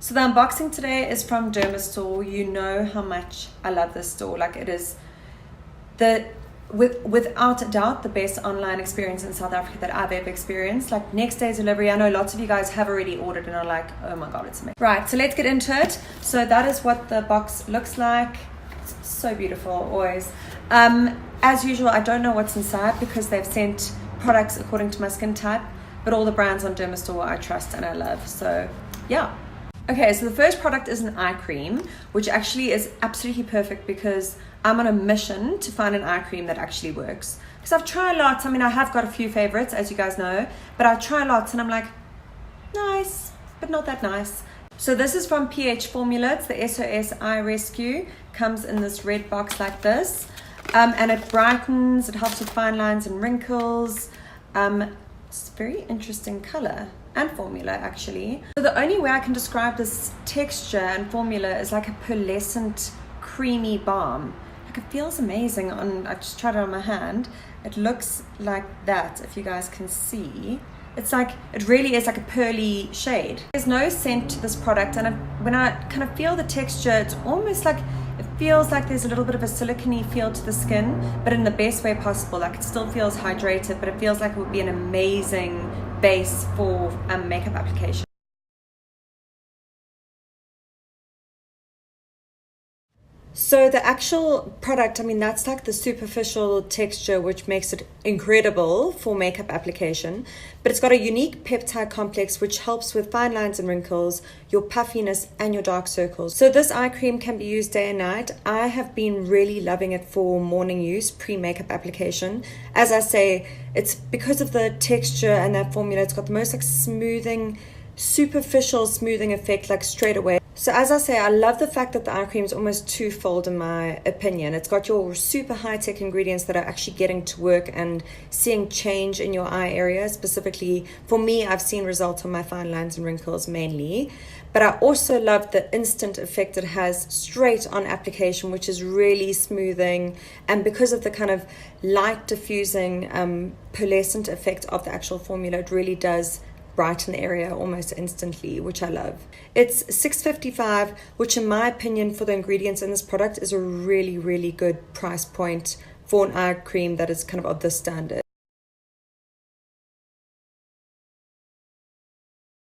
So the unboxing today is from Dermastore. You know how much I love this store. Like, it is without a doubt the best online experience in South Africa that I've ever experienced. Like, next day delivery. I know lots of you guys have already ordered and are like, oh my god, it's amazing. Right, so let's get into it. So that is what the box looks like. It's so beautiful, always. As usual, I don't know what's inside because they've sent products according to my skin type, but all the brands on Dermastore I trust and I love. So yeah. Okay, so the first product is an eye cream, which actually is absolutely perfect because I'm on a mission to find an eye cream that actually works. Because I've tried lots. I mean, I have got a few favorites, as you guys know, but I try lots and I'm like, nice, but not that nice. So this is from pHformula. It's the SOS Eye Rescue. Comes in this red box like this. And it brightens, it helps with fine lines and wrinkles. It's a very interesting color and formula, actually. So the only way I can describe this texture and formula is like a pearlescent, creamy balm. Like, it feels amazing on, I just tried it on my hand. It looks like that, if you guys can see. It's like, it really is like a pearly shade. There's no scent to this product, and when I kind of feel the texture, it's almost like, it feels like there's a little bit of a silicone feel to the skin, but in the best way possible. Like, it still feels hydrated, but it feels like it would be an amazing base for makeup application. So the actual product, I mean, that's like the superficial texture, which makes it incredible for makeup application. But it's got a unique peptide complex, which helps with fine lines and wrinkles, your puffiness, and your dark circles. So this eye cream can be used day and night. I have been really loving it for morning use, pre-makeup application. As I say, it's because of the texture and that formula. It's got the most like superficial smoothing effect, like straight away. So as I say, I love the fact that the eye cream is almost twofold in my opinion. It's got your super high-tech ingredients that are actually getting to work and seeing change in your eye area. Specifically, for me, I've seen results on my fine lines and wrinkles mainly. But I also love the instant effect it has straight on application, which is really smoothing. And because of the kind of light diffusing pearlescent effect of the actual formula, it really does brighten the area almost instantly, which I love. It's $6.55, which in my opinion for the ingredients in this product is a really, really good price point for an eye cream that is kind of this standard.